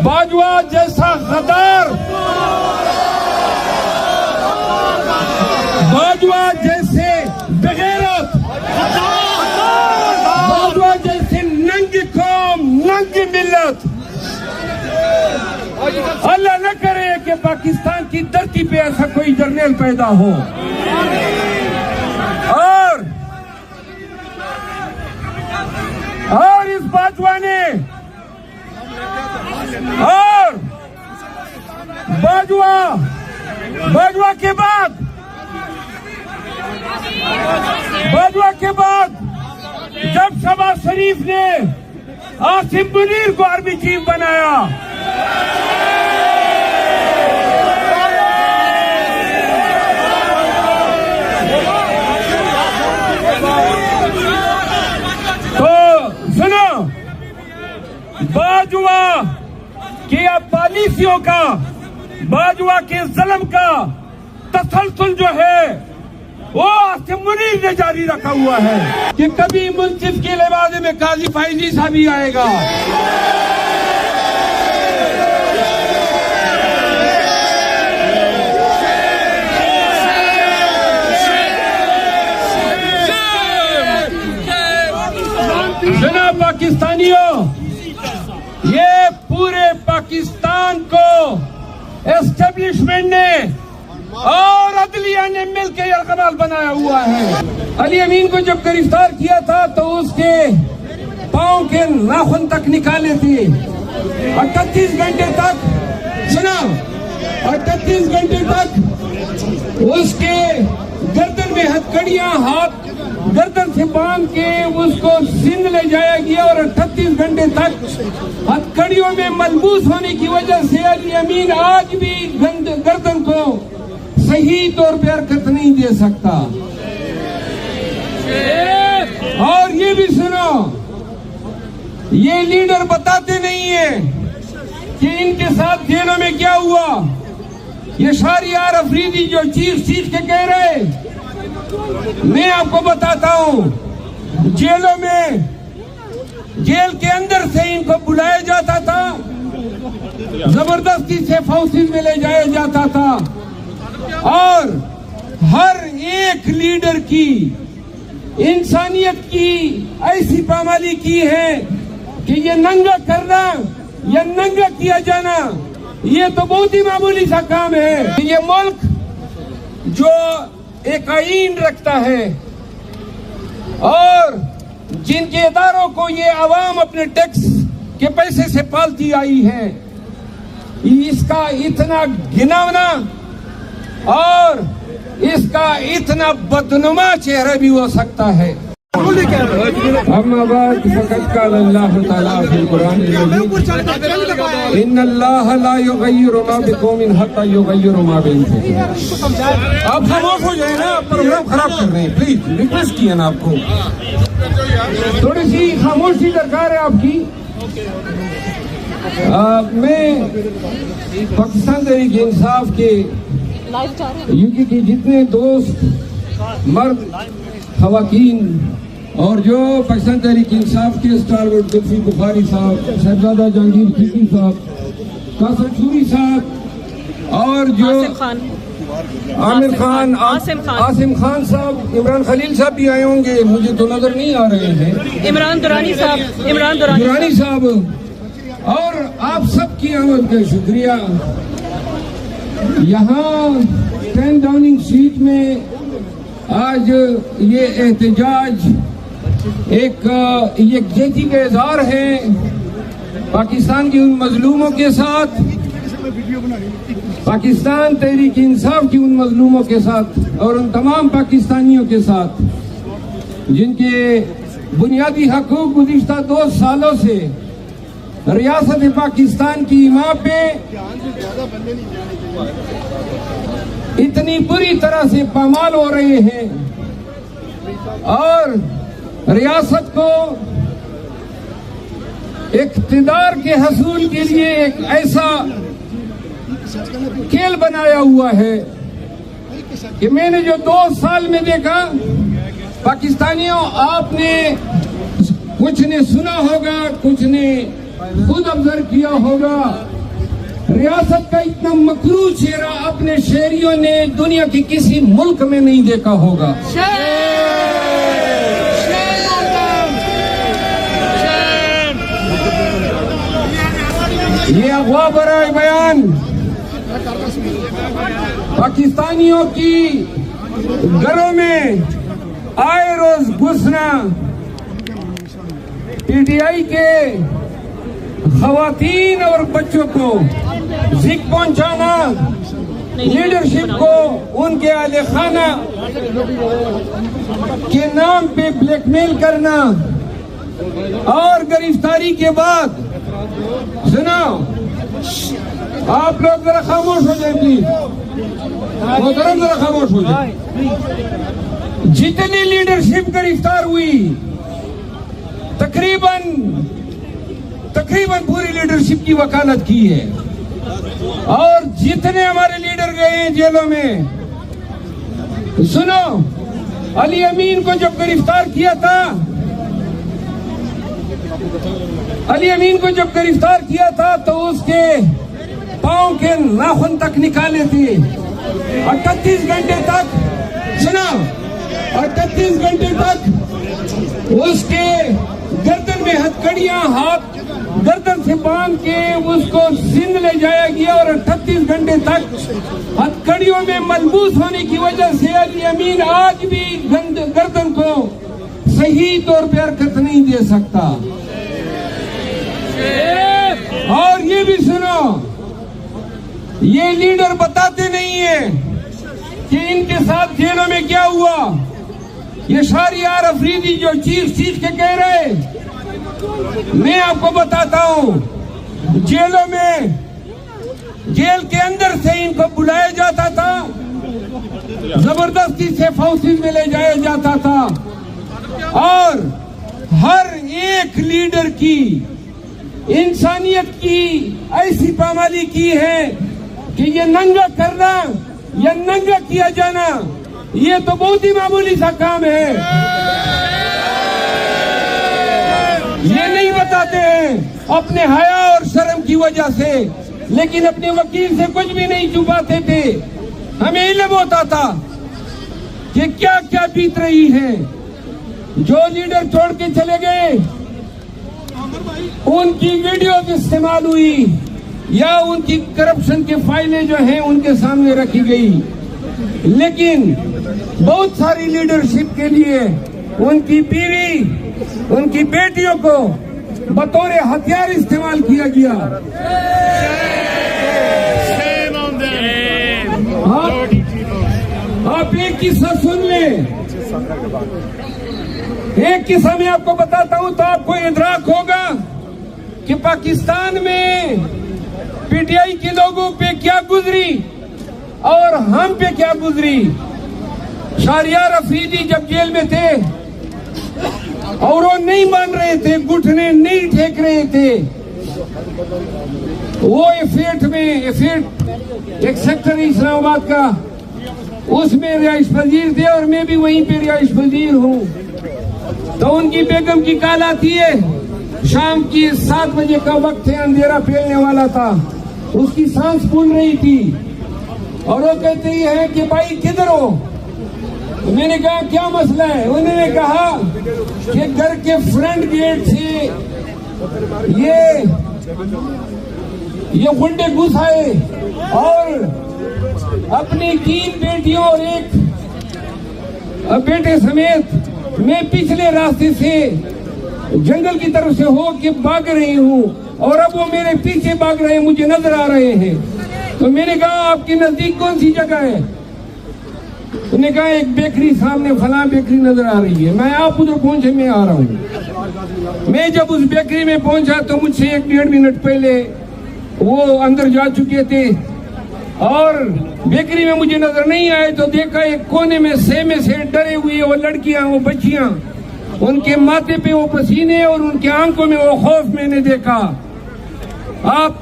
बाजवा जैसा गद्दार, बाजवा जैसे बेगैरत, बाजवा जैसे नंगी कौम, नंगी मिल्लत, अल्लाह न करे कि पाकिस्तान की धरती पे ऐसा कोई जर्नल पैदा हो। और इस बाजवा ने और बाजवा के बाद जब शहबाज शरीफ ने आसिम मुनीर को आर्मी चीफ बनाया, तो सुनो, बाजवा की पॉलिसियों का, बाजवा के जुल्म का तसलसल जो है वो आसिम मुनीर ने जारी रखा हुआ है कि कभी मुंसिफ के लिबादे में काजी फैजी साहब भी आएगा। जनाब पाकिस्तानियों, ये पूरे पाकिस्तान को एस्टेब्लिशमेंट ने और अदलिया ने मिलकर यरगमाल बनाया हुआ है। अली अमीन को जब गिरफ्तार किया था तो उसके पांव के नाखून तक निकाले थे। 38 घंटे तक, सुना, 38 घंटे तक उसके गर्दन में हथकड़ियां, हाथ गर्दन से बांध के उसको सिंध ले जाया गया और 38 घंटे तक हथकड़ियों में मलबूस होने की वजह से अली अमीन आज भी गर्दन को सही तौर पर हरकत नहीं दे सकता। और ये भी सुनो, ये लीडर बताते नहीं है कि इनके साथ जेलों में क्या हुआ। ये शाहरियार अफरीदी जो चीख के कह रहे, मैं आपको बताता हूं, जेलों में, जेल के अंदर से इनको बुलाया जाता था, जबरदस्ती से फौजी में ले जाया जाता था और हर एक लीडर की इंसानियत की ऐसी पामाली की है कि ये नंगा करना या नंगा किया जाना ये तो बहुत ही मामूली सा काम है। ये मुल्क जो एक आईन रखता है और जिनके इदारों को ये आवाम अपने टैक्स के पैसे से पालती आई है, इसका इतना घिनौना और इसका इतना बदनुमा चेहरा भी हो सकता है। इन्नल्लाह ला युगय्यिरु मा बिकौमिन हत्ता युगय्यिरु मा बिअनफुसिहिम। आप खामोश हो जाए ना, आप प्रोग्राम खराब कर रहे हैं। प्लीज रिक्वेस्ट किया ना आपको, थोड़ी सी खामोशी दरकार है आपकी। मैं पाकिस्तान तहरीक इंसाफ के यूके के जितने दोस्त, मर्द, खवातीन और जो पाकिस्तान तहरीक इंसाफ के स्टारवर्ड लुत्फी बुखारी साहब, शहजादा जहांगीर खिलजी साहब, कासम शूरी साहब और जो आमिर खान, आसिम खान साहब, इमरान खलील साहब भी आए होंगे, मुझे तो नजर नहीं आ रहे हैं, इमरान दुरानी साहब और आप सबकी आमद का शुक्रिया। यहाँ 10 डाउनिंग स्ट्रीट में आज ये एहतजाज एक यकजहती का इजहार है पाकिस्तान के उन मजलूमों के साथ, पाकिस्तान तहरीक इंसाफ की उन मजलूमों के साथ और उन तमाम पाकिस्तानियों के साथ जिनके बुनियादी हकूक गुज़िश्ता 2 सालों से रियासत पाकिस्तान की इमाम पे इतनी बुरी तरह से पामाल हो रहे हैं और रियासत को इक़्तिदार के हसूल के लिए एक ऐसा खेल बनाया हुआ है कि मैंने जो 2 साल में देखा, पाकिस्तानियों आपने कुछ ने सुना होगा, कुछ ने खुद ऑब्जर्व किया होगा, रियासत का इतना मकरू चेहरा अपने शहरियों ने दुनिया के किसी मुल्क में नहीं देखा होगा। ये अगवा भरा बयान पाकिस्तानियों की घरों में आए रोज घुसना, पीटीआई के खवातीन और बच्चों को जिक पहुंचाना, लीडरशिप को उनके आले खाना के नाम पे ब्लैकमेल करना और गिरफ्तारी के बाद सुनो, आप लोग जरा खामोश हो जाए प्लीज, मोहतरम जरा खामोश हो जाए। जितनी लीडरशिप गिरफ्तार हुई तकरीबन पूरी लीडरशिप की वकालत की है, और जितने हमारे लीडर गए हैं जेलों में, सुनो, अली अमीन को जब गिरफ्तार किया था, अली अमीन को जब गिरफ्तार किया था तो उसके पांव के नाखून तक निकाले थे, 38 घंटे तक, सुना, 38 घंटे तक उसके गर्दन में हथकड़ियां, हाथ गर्दन से बांध के उसको सिंध ले जाया गया, और 38 घंटे तक हथकड़ियों में मलबूस होने की वजह से अली अमीन आज भी गर्दन को सही तौर पर हरकत नहीं दे सकता। और ये भी सुनो, ये लीडर बताते नहीं है कि इनके साथ जेलों में क्या हुआ। ये शहरियार अफरीदी जो चीख के कह रहे, मैं आपको बताता हूं, जेलों में, जेल के अंदर से इनको बुलाया जाता था, जबरदस्ती से हाउसेज में ले जाया जाता था, और हर एक लीडर की इंसानियत की ऐसी पामाली की है कि ये नंगा करना या नंगा किया जाना, ये तो बहुत ही मामूली सा काम है। ये नहीं बताते हैं अपने हया और शर्म की वजह से, लेकिन अपने वकील से कुछ भी नहीं छुपाते थे। हमें इल्म होता था कि क्या क्या बीत रही है। जो लीडर छोड़ के चले गए, उनकी वीडियो इस्तेमाल हुई या उनकी करप्शन की फाइलें जो हैं उनके सामने रखी गई, लेकिन बहुत सारी लीडरशिप के लिए उनकी बीवी, उनकी बेटियों को बतौर हथियार इस्तेमाल किया गया। आप एक किस्सा सुन लें, एक किस्सा मैं आपको बताता हूं तो आपको इदराक होगा कि पाकिस्तान में पीटीआई के लोगों पे क्या गुजरी और हम पे क्या गुजरी। शहरियार अफरीदी जब जेल में थे और वो नहीं मान रहे थे, घुटने नहीं टेक रहे थे, वो एफेट एक सेक्टर इस्लामाबाद का, उसमें रिहाइश पजीर थे और मैं भी वहीं पे रिहाइश पजीर हूँ। तो उनकी बेगम की कॉल आती है, शाम की 7 बजे का वक्त है, अंधेरा फैलने वाला था, उसकी सांस फूल रही थी, और वो कहती है कि भाई किधर हो। तो मैंने कहा क्या मसला है। उन्होंने कहा कि घर के फ्रंट गेट से ये गुंडे घुस आए और अपनी 3 बेटियों और एक बेटे समेत मैं पिछले रास्ते से जंगल की तरफ से हो के भाग रही हूँ, और अब वो मेरे पीछे भाग रहे हैं, मुझे नजर आ रहे हैं। तो मैंने कहा आपके नजदीक कौन सी जगह है। उन्होंने कहा एक बेकरी सामने, फलां बेकरी नजर आ रही है। मैं आप उधर पहुंचे, मैं आ रहा हूँ। मैं जब उस बेकरी में पहुंचा तो मुझसे 1-1.5 मिनट पहले वो अंदर जा चुके थे, और बेकरी में मुझे नजर नहीं आए तो देखा एक कोने में सहमे से डरे हुए वो लड़कियां, वो बच्चियां, उनके माथे पे वो पसीने और उनके आंखों में वो खौफ मैंने देखा। आप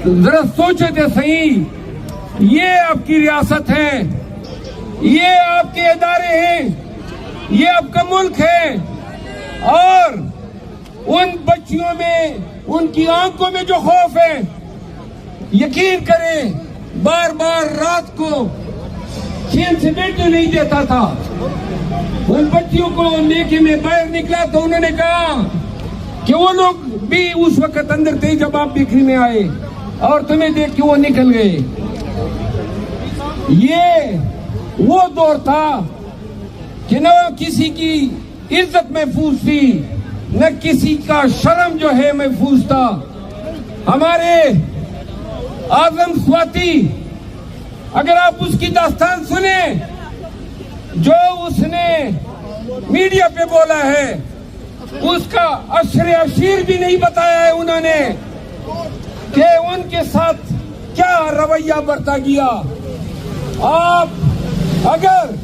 जरा सोचे थे सही, ये आपकी रियासत है, ये आपके इदारे हैं, ये आपका मुल्क है, और उन बच्चियों में उनकी आंखों में जो खौफ है, यकीन करें बार बार रात को चैन से बैठने नहीं देता था। उन बच्चियों को लेके मैं बाहर निकला तो उन्होंने कहा कि वो लोग भी उस वक्त अंदर थे जब आप बिक्री में आए और तुम्हें देख के वो निकल गए। ये वो दौर था कि न किसी की इज्जत महफूज थी, न किसी का शर्म जो है महफूज था। हमारे आजम स्वाति, अगर आप उसकी दास्तान सुने जो उसने मीडिया पे बोला है, उसका अशरे अशीर भी नहीं बताया है उन्होंने कि उनके साथ क्या रवैया बरता गया। आप अगर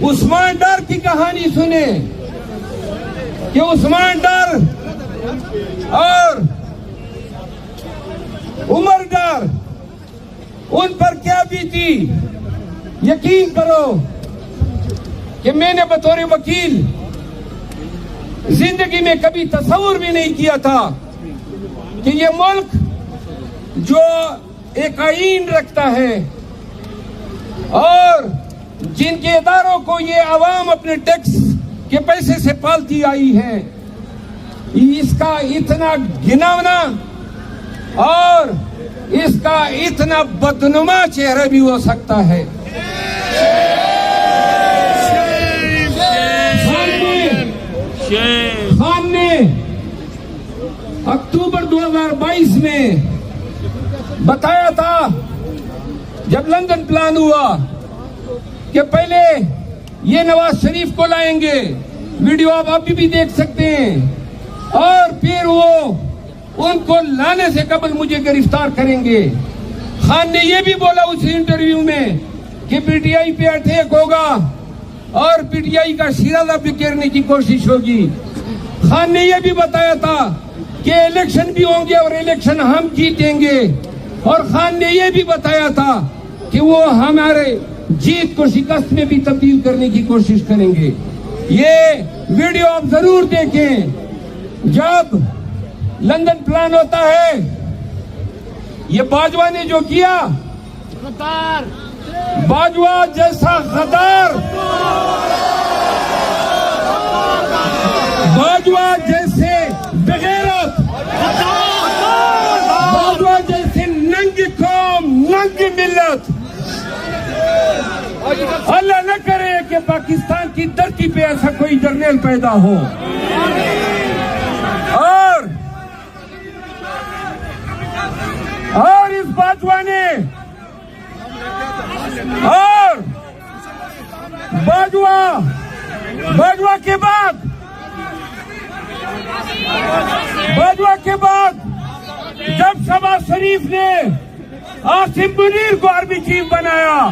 उस्मान डार की कहानी सुने कि उस्मान डार और उमर डार उन पर क्या बीती, यकीन करो कि मैंने बतौर वकील जिंदगी में कभी तस्वुर भी नहीं किया था कि ये मुल्क जो एक आईन रखता है और जिनके इदारों को ये आवाम अपने टैक्स के पैसे से पालती आई है, इसका इतना घिनौना और इसका इतना बदनुमा चेहरा भी हो सकता है। खान ने अक्टूबर 2022 में बताया था जब लंदन प्लान हुआ कि पहले ये नवाज शरीफ को लाएंगे, वीडियो आप अभी भी देख सकते हैं, और फिर वो उनको लाने से कबल मुझे गिरफ्तार करेंगे। खान ने ये भी बोला उस इंटरव्यू में कि पीटीआई पे अटैक होगा और पीटीआई का शिराजा बिखेरने की कोशिश होगी। खान ने यह भी बताया था कि इलेक्शन भी होंगे और इलेक्शन हम जीतेंगे, और खान ने यह भी बताया था कि वो हमारे जीत को शिकस्त में भी तब्दील करने की कोशिश करेंगे। ये वीडियो आप जरूर देखें। जब लंदन प्लान होता है, ये बाजवा ने जो किया, बाजवा जैसा गद्दार, बाजवा जैसे बेगैरत, बाजवा जैसे नंगी कौम, नंगी मिल्लत, अल्लाह न करे कि पाकिस्तान की धरती पे ऐसा कोई जर्नल पैदा हो। और इस बाजवा ने और बाजवा के बाद जब शहबाज शरीफ ने आसिम मुनीर को आर्मी चीफ बनाया,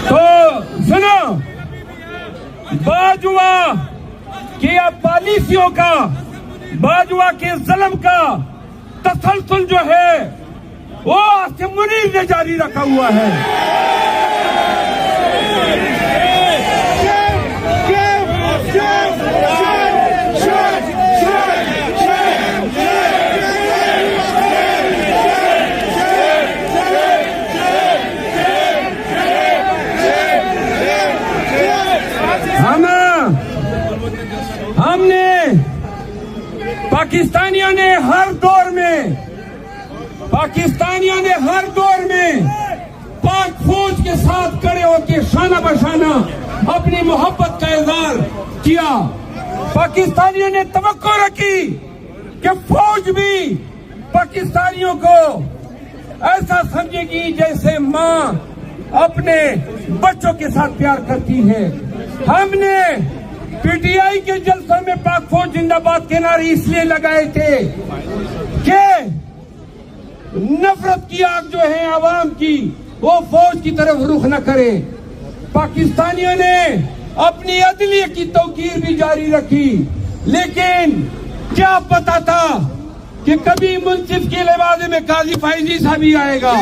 तो सुनो, बाजवा की पॉलिसियों का, बाजवा के जुल्म का तसलसल जो है वो आसिम मुनीर ने जारी रखा हुआ है। हमने पाकिस्तानियों ने हर दौर में पाक फौज के साथ खड़े होकर शाना बशाना अपनी मोहब्बत का इजहार किया। पाकिस्तानियों ने तवक्को रखी कि फौज भी पाकिस्तानियों को ऐसा समझेगी जैसे माँ अपने बच्चों के साथ प्यार करती है। हमने पीटीआई के जलसों में पाक फौज जिंदाबाद के नारे इसलिए लगाए थे कि नफरत की आग जो है आवाम की, वो फौज की तरफ रुख न करे। पाकिस्तानियों ने अपनी अदलिया की तौकीर भी जारी रखी, लेकिन क्या पता था कि कभी मुंसिफ के लिबासे में काजी फैजी साहब भी आएगा।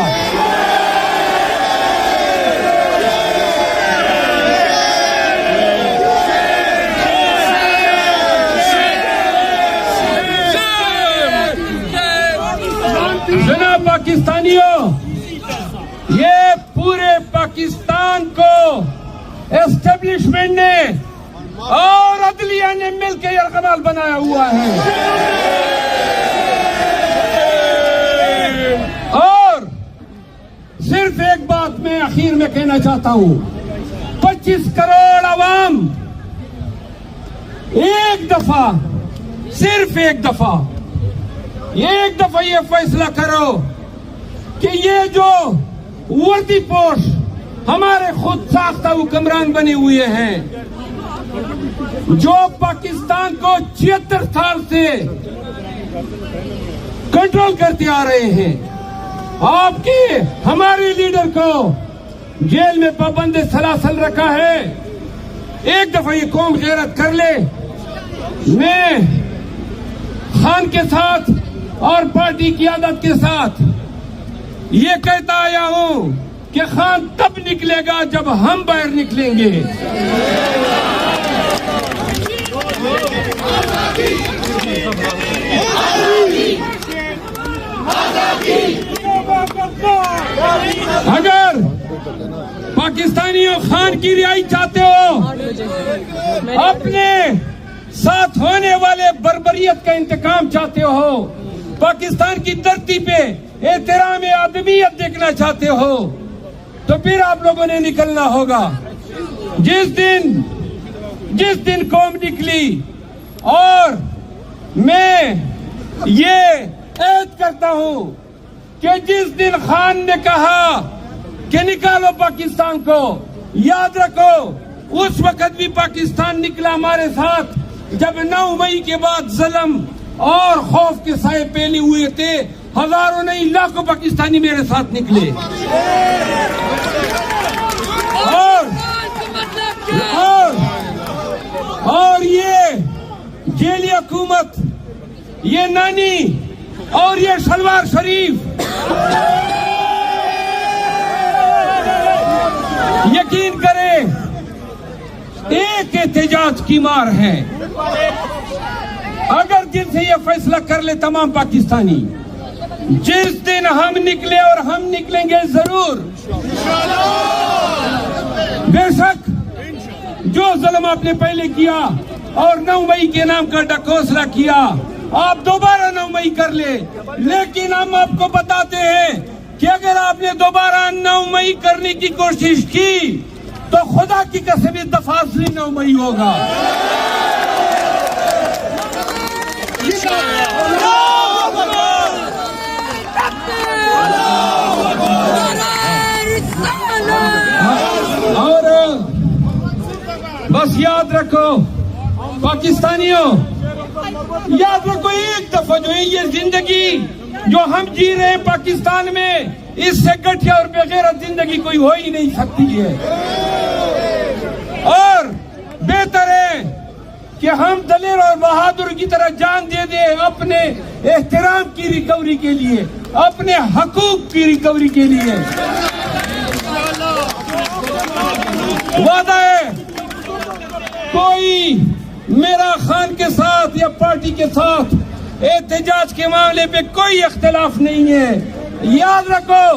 जनाब पाकिस्तानियों, ये पूरे पाकिस्तान को एस्टेब्लिशमेंट ने और अदलिया ने मिलकर यरगमाल बनाया हुआ है। और सिर्फ एक बात मैं आखिर में कहना चाहता हूं, 25 करोड़ अवाम एक दफा, सिर्फ एक दफा ये फैसला करो कि ये जो वर्दी पोश हमारे खुद साख्ता हुक्मरान बने हुए हैं, जो पाकिस्तान को 76 साल से कंट्रोल करते आ रहे हैं, आपके हमारे लीडर को जेल में पाबंद सलासल रखा है। एक दफा ये कौम गैरत कर ले। मैं खान के साथ और पार्टी की आदत के साथ ये कहता आया हूं कि खान तब निकलेगा जब हम बाहर निकलेंगे। अगर पाकिस्तानियों खान की रिहाई चाहते हो, अपने साथ होने वाले बर्बरियत का इंतकाम चाहते हो, पाकिस्तान की धरती पे एहतराम आदमियत देखना चाहते हो, तो फिर आप लोगों ने निकलना होगा। जिस दिन कौम निकली, और मैं ये ऐद करता हूं कि जिस दिन खान ने कहा कि निकालो पाकिस्तान को, याद रखो उस वक्त भी पाकिस्तान निकला हमारे साथ, जब 9 मई के बाद जुल्म और खौफ के साए फैले हुए थे। हजारों नहीं लाखों पाकिस्तानी मेरे साथ निकले। और ये जेली हुकूमत, ये नानी और ये शलवार शरीफ, यकीन करें एक एहतजाज की मार है। अगर दिल से ये फैसला कर ले तमाम पाकिस्तानी, जिस दिन हम निकले, और हम निकलेंगे जरूर, बेशक जो जुल्म आपने पहले किया और 9 मई के नाम का डकोसला किया, आप दोबारा 9 मई कर ले। लेकिन हम आपको बताते हैं कि अगर आपने दोबारा 9 मई करने की कोशिश की तो खुदा की कसम इस दफा असली 9 मई होगा। और बस याद रखो पाकिस्तानियों, याद रखो एक दफा जो है ये जिंदगी जो हम जी रहे हैं पाकिस्तान में, इससे घटिया और बेगैरत जिंदगी कोई हो ही नहीं सकती है। और बेहतर है कि हम दलेर और बहादुर की तरह जान दे दें अपने एहतराम की रिकवरी के लिए, अपने हकूक की रिकवरी के लिए। वादा है, कोई मेरा खान के साथ या पार्टी के साथ एहतजाज के मामले पे कोई इख्तिलाफ नहीं है। याद रखो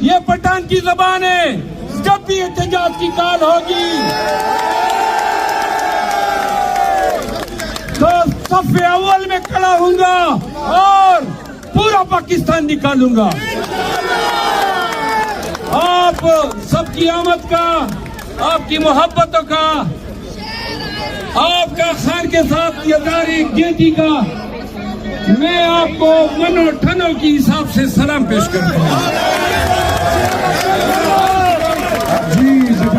ये पठान की जबान है, जब भी एहतजाज की कॉल होगी तो सफ़े अव्वल में खड़ा हूंगा और पूरा पाकिस्तान निकालूंगा। आप सबकी आमद का, आपकी मोहब्बतों का, आपका खान के साथ यदारी गेटी का मैं आपको मनो ठनो के हिसाब से सलाम पेश करता हूँ। जी, जब